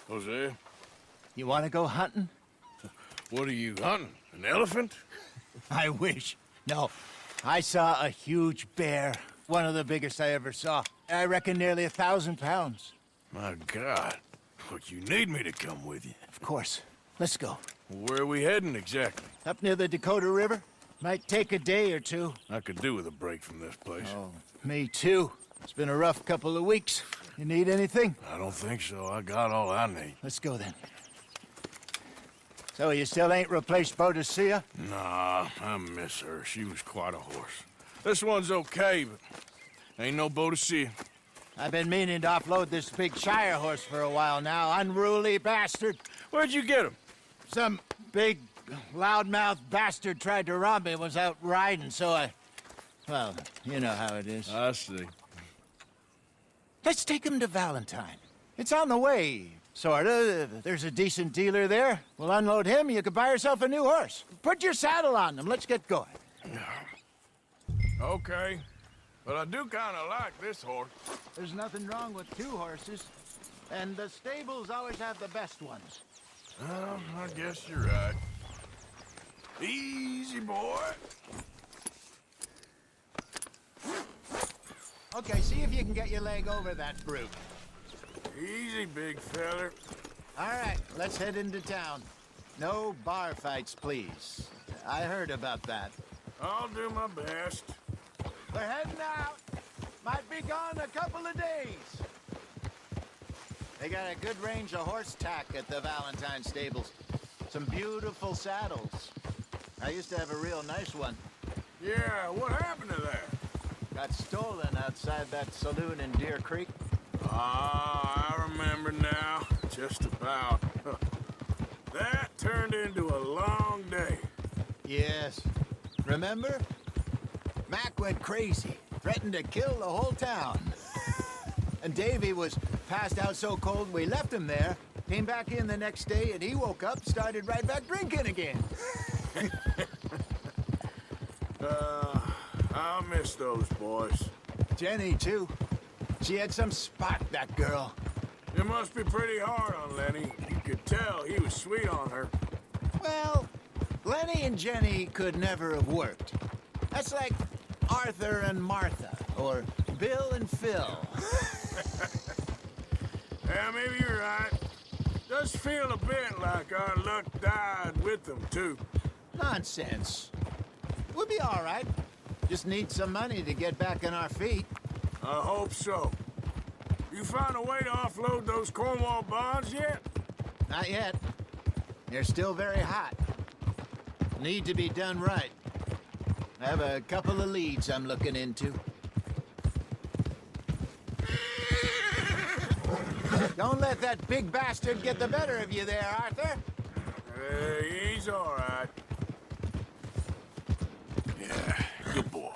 Jose, You want to go hunting? what are you hunting? An elephant? I wish. No. I saw a huge bear. One of the biggest I ever saw. I reckon nearly 1,000 pounds. My God. Look, you need me to come with you. Of course. Let's go. Where are we heading exactly? Up near the Dakota River. Might take a day or two. I could do with a break from this place. Oh, me too. It's been a rough couple of weeks. You need anything? I don't think so. I got all I need. Let's go then. So you still ain't replaced Boadicea? Nah, I miss her. She was quite a horse. This one's okay, but ain't no Boadicea. I've been meaning to offload this big Shire horse for a while now. Unruly bastard. Where'd you get him? Some big, loudmouth bastard tried to rob me, was out riding, so well, you know how it is. I see. Let's take him to Valentine. It's on the way, sorta. There's a decent dealer there. We'll unload him, you could buy yourself a new horse. Put your saddle on him, let's get going. Okay, but I do kind of like this horse. There's nothing wrong with two horses, and the stables always have the best ones. Well, I guess you're right. Easy, boy. Okay, see if you can get your leg over that brute. Easy, big feller. All right, let's head into town. No bar fights, please. I heard about that. I'll do my best. We're heading out. Might be gone a couple of days. They got a good range of horse tack at the Valentine stables. Some beautiful saddles. I used to have a real nice one. Yeah, what happened to that? Got stolen outside that saloon in Deer Creek. Ah, I remember now. Just about. That turned into a long day. Yes. Remember? Mac went crazy. Threatened to kill the whole town. And Davy was passed out so cold we left him there. Came back in the next day and he woke up, started right back drinking again. I'll miss those boys. Jenny, too. She had some spot, that girl. It must be pretty hard on Lenny. You could tell he was sweet on her. Well, Lenny and Jenny could never have worked. That's like Arthur and Martha, or Bill and Phil. Yeah, maybe you're right. Does feel a bit like our luck died with them, too. Nonsense. We'll be all right. Just need some money to get back on our feet. I hope so. You found a way to offload those Cornwall bonds yet? Not yet. They're still very hot. Need to be done right. I have a couple of leads I'm looking into. Don't let that big bastard get the better of you there, Arthur. He's all right. Yeah, good boy.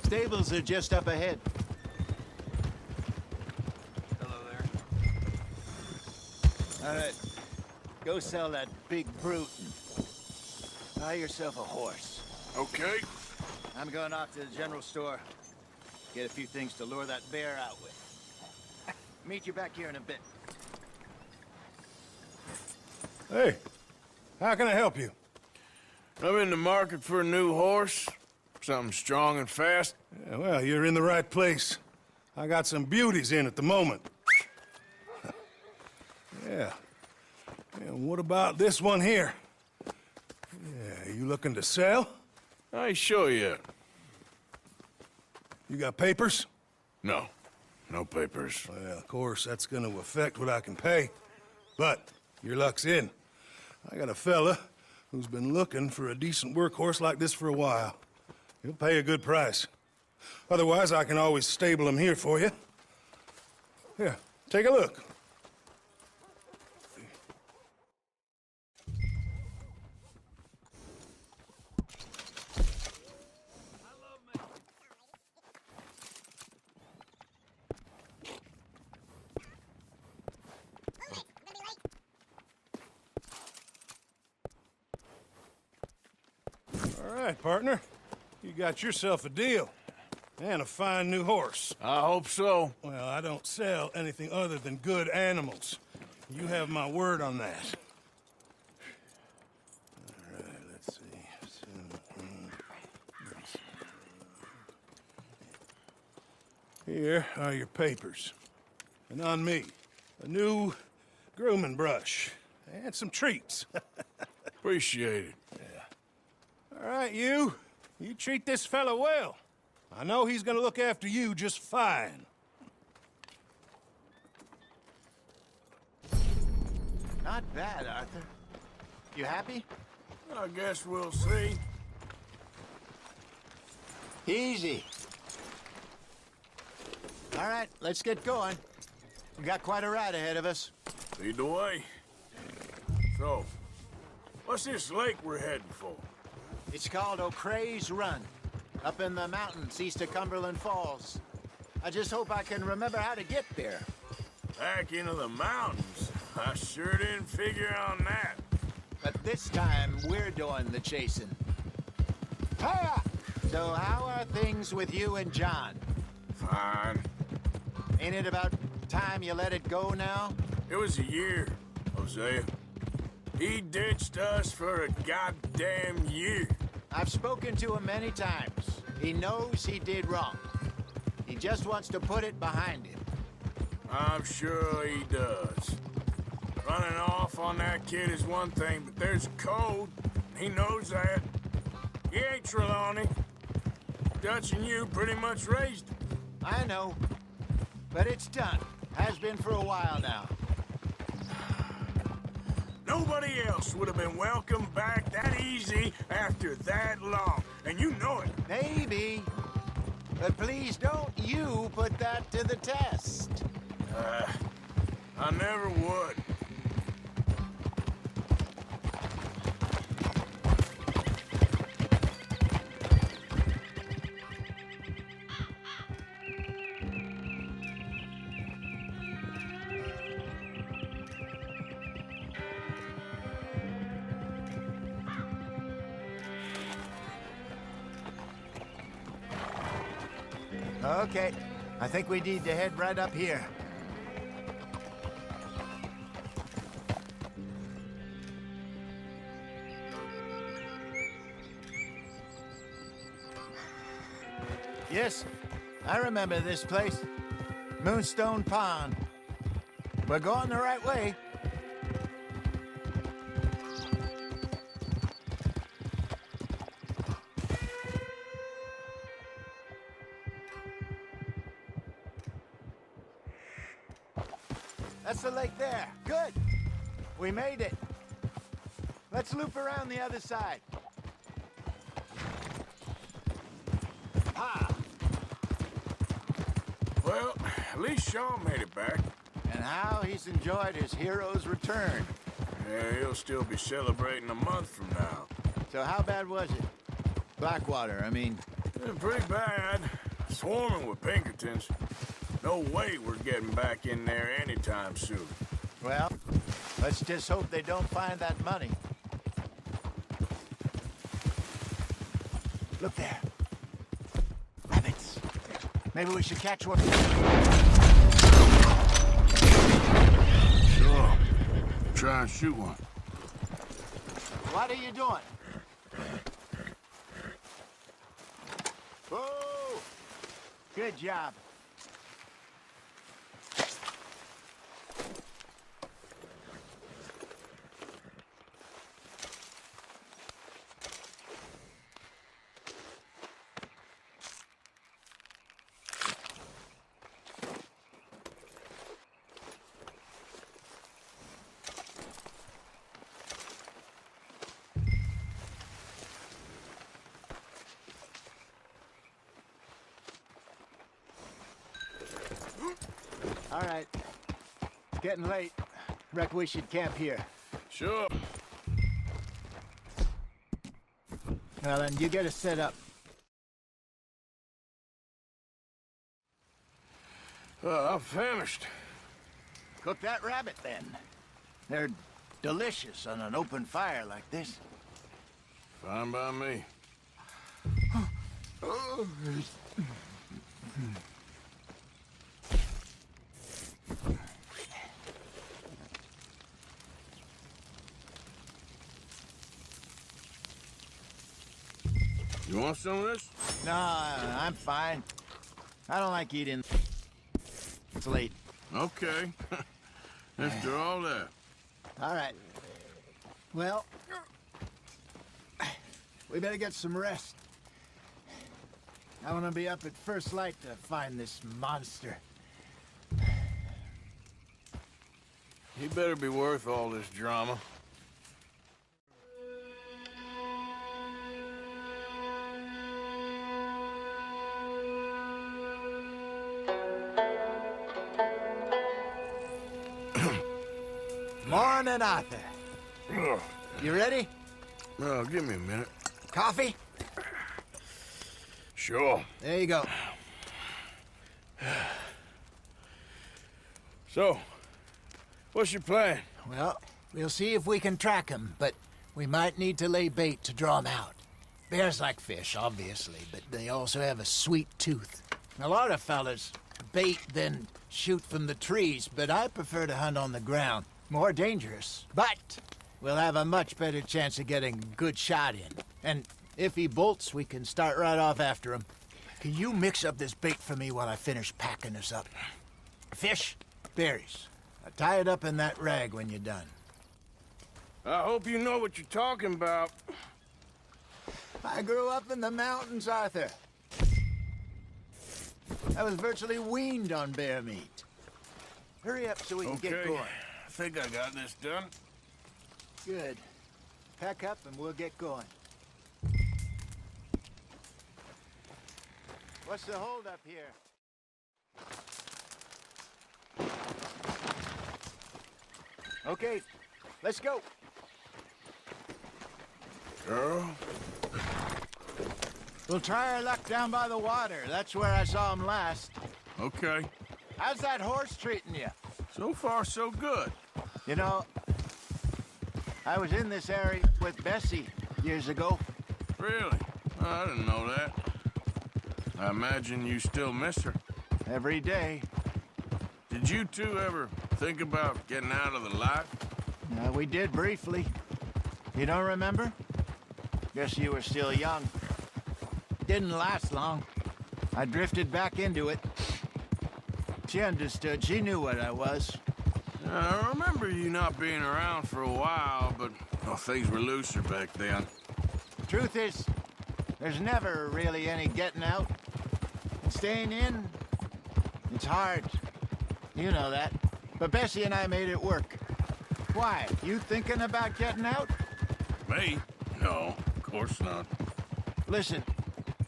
Stables are just up ahead. Hello there. All right. Go sell that big brute and buy yourself a horse. Okay. I'm going off to the general store. Get a few things to lure that bear out with. Meet you back here in a bit. Hey, how can I help you? I'm in the market for a new horse. Something strong and fast. Yeah, well, you're in the right place. I got some beauties in at the moment. Yeah. And what about this one here? Yeah, you looking to sell? I ain't sure yet. You got papers? No. No papers. Well, of course, that's gonna affect what I can pay. But your luck's in. I got a fella who's been looking for a decent workhorse like this for a while. He'll pay a good price. Otherwise, I can always stable him here for you. Here, take a look. All right, partner. You got yourself a deal. And a fine new horse. I hope so. Well, I don't sell anything other than good animals. You have my word on that. All right, let's see. Here are your papers. And on me, a new grooming brush. And some treats. Appreciate it. All right, you. You treat this fella well. I know he's gonna look after you just fine. Not bad, Arthur. You happy? I guess we'll see. Easy. All right, let's get going. We got quite a ride ahead of us. Lead the way. So, what's this lake we're heading for? It's called O'Creagh's Run, up in the mountains east of Cumberland Falls. I just hope I can remember how to get there. Back into the mountains? I sure didn't figure on that. But this time, we're doing the chasing. Hiya! So how are things with you and John? Fine. Ain't it about time you let it go now? It was a year, Hosea. He ditched us for a goddamn year. I've spoken to him many times. He knows he did wrong. He just wants to put it behind him. I'm sure he does. Running off on that kid is one thing, but there's a code. He knows that. He ain't Trelawney. Dutch and you pretty much raised him. I know. But it's done. Has been for a while now. Nobody else would have been welcomed back that easy after that long. And you know it. Maybe. But please don't you put that to the test. I never would. Okay. I think we need to head right up here. Yes, I remember this place. Moonstone Pond. We're going the right way. That's the lake there. Good. We made it. Let's loop around the other side. Ah. Well, at least Shaw made it back. And how he's enjoyed his hero's return. Yeah, he'll still be celebrating a month from now. So how bad was it? Blackwater, I mean. Pretty bad. Swarming with Pinkertons. No way we're getting back in there anytime soon. Well, let's just hope they don't find that money. Look there. Rabbits. Maybe we should catch one. Sure. Try and shoot one. What are you doing? Whoa! Good job. All right. It's getting late. Reckon we should camp here. Sure. Well, then you get us set up. I'm famished. Cook that rabbit, then. They're delicious on an open fire like this. Fine by me. You want some of this? No, I'm fine. I don't like eating. It's late. Okay. After all that. All right. Well, we better get some rest. I want to be up at first light to find this monster. He better be worth all this drama. Morning, Arthur. Ugh. You ready? Well, give me a minute. Coffee? Sure. There you go. So, what's your plan? Well, we'll see if we can track him, but we might need to lay bait to draw him out. Bears like fish, obviously, but they also have a sweet tooth. A lot of fellas bait, then shoot from the trees, but I prefer to hunt on the ground. More dangerous, but we'll have a much better chance of getting a good shot in. And if he bolts, we can start right off after him. Can you mix up this bait for me while I finish packing this up? Fish, berries. I'll tie it up in that rag when you're done. I hope you know what you're talking about. I grew up in the mountains, Arthur. I was virtually weaned on bear meat. Hurry up so we can get going. I think I got this done. Good. Pack up and we'll get going. What's the holdup here? Okay, let's go. Girl? We'll try our luck down by the water. That's where I saw him last. Okay. How's that horse treating you? So far, so good. You know, I was in this area with Bessie years ago. Really? I didn't know that. I imagine you still miss her. Every day. Did you two ever think about getting out of the life? We did briefly. You don't remember? Guess you were still young. Didn't last long. I drifted back into it. She understood. She knew what I was. I remember you not being around for a while, but things were looser back then. Truth is, there's never really any getting out. Staying in, it's hard. You know that. But Bessie and I made it work. Why? You thinking about getting out? Me? No, of course not. Listen,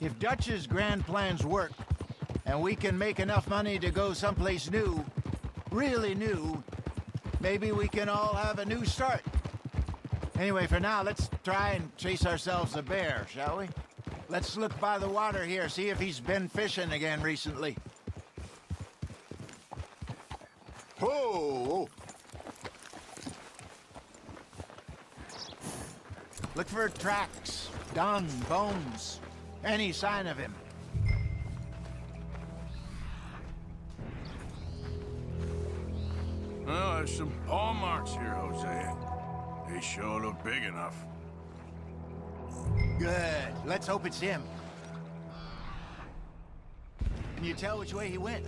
if Dutch's grand plans work, and we can make enough money to go someplace new, really new, maybe we can all have a new start. Anyway, for now, let's try and chase ourselves a bear, shall we? Let's look by the water here, see if he's been fishing again recently. Whoa! Look for tracks, dung, bones, any sign of him. Well, there's some paw marks here, Jose. They sure look big enough. Good. Let's hope it's him. Can you tell which way he went?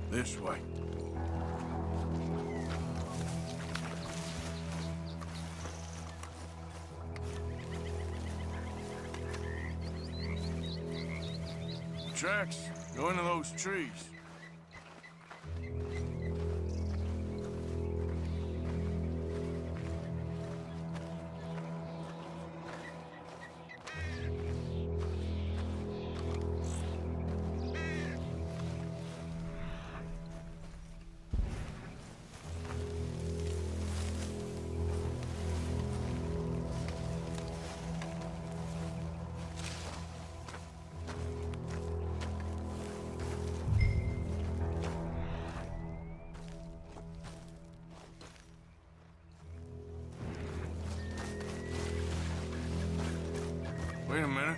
This way. Tracks go into those trees. Wait a minute.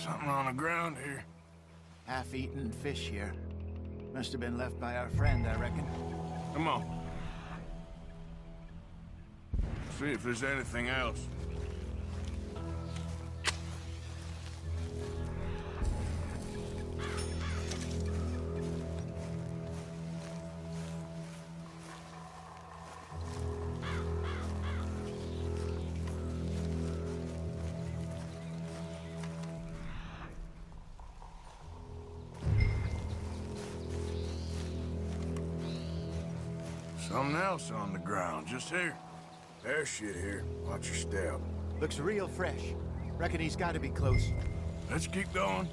Something on the ground here. Half-eaten fish here. Must have been left by our friend, I reckon. Come on. See if there's anything else. Something else on the ground, just here. There's shit here. Watch your step. Looks real fresh. Reckon he's got to be close. Let's keep going.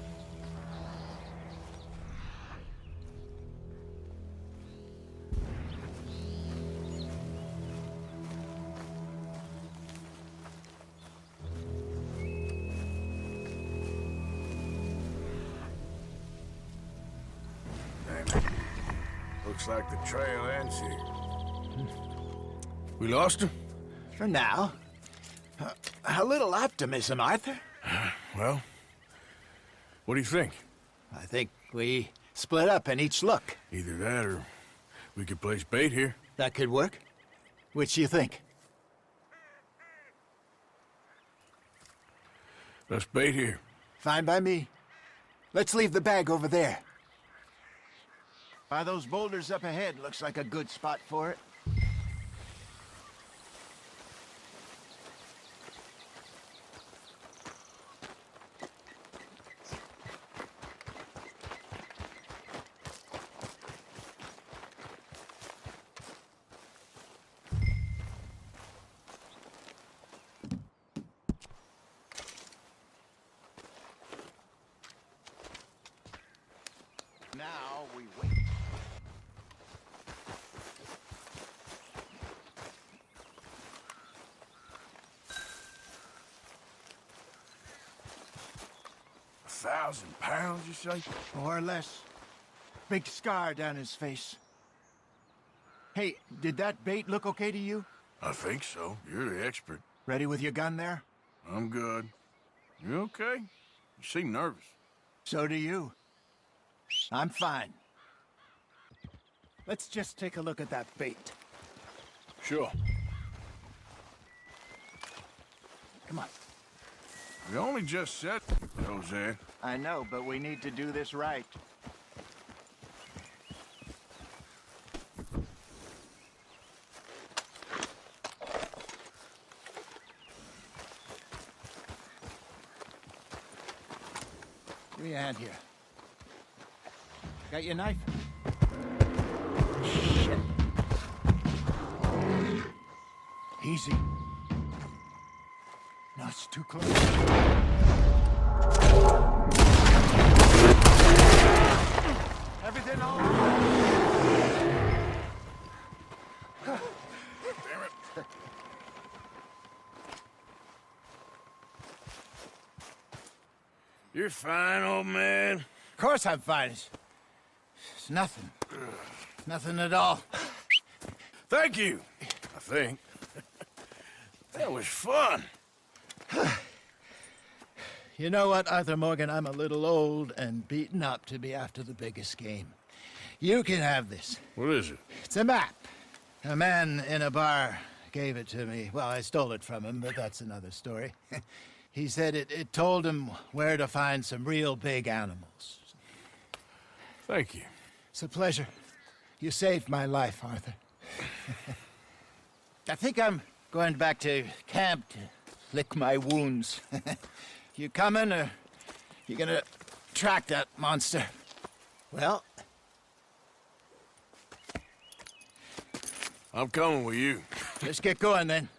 Damn it. Looks like the trail ends here. We lost him? For now. A little optimism, Arthur. Well, what do you think? I think we split up and each look. Either that or we could place bait here. That could work. Which do you think? Let's bait here. Fine by me. Let's leave the bag over there. By those boulders up ahead, looks like a good spot for it. Now we wait. £1,000, you say? More or less. Big scar down his face. Hey, did that bait look okay to you? I think so. You're the expert. Ready with your gun there? I'm good. You okay? You seem nervous. So do you. I'm fine. Let's just take a look at that bait. Sure. Come on. We only just said, Jose. I know, but we need to do this right. Give me a hand here. Got your knife? Shit. Easy. No, it's too close. Everything all right? Damn it. You're fine, old man. Of course I'm fine. It's nothing. Nothing at all. Thank you, I think. That was fun. You know what, Arthur Morgan? I'm a little old and beaten up to be after the biggest game. You can have this. What is it? It's a map. A man in a bar gave it to me. Well, I stole it from him, but that's another story. He said it told him where to find some real big animals. Thank you. It's a pleasure. You saved my life, Arthur. I think I'm going back to camp to lick my wounds. You coming, or you gonna track that monster? Well, I'm coming with you. let's get going then.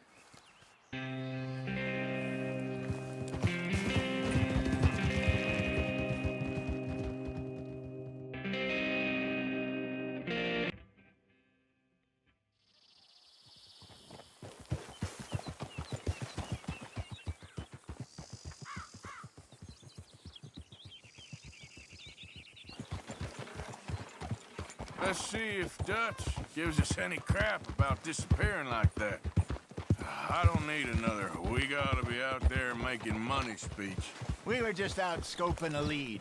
Let's see if Dutch gives us any crap about disappearing like that. I don't need another. We gotta be out there making money speech. We were just out scoping a lead.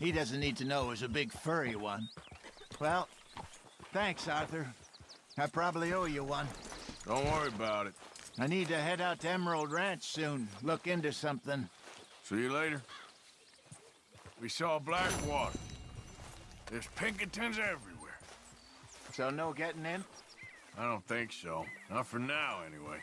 He doesn't need to know it was a big furry one. Well, thanks, Arthur. I probably owe you one. Don't worry about it. I need to head out to Emerald Ranch soon, look into something. See you later. We saw Blackwater. There's Pinkertons everywhere. So no getting in? I don't think so. Not for now, anyway.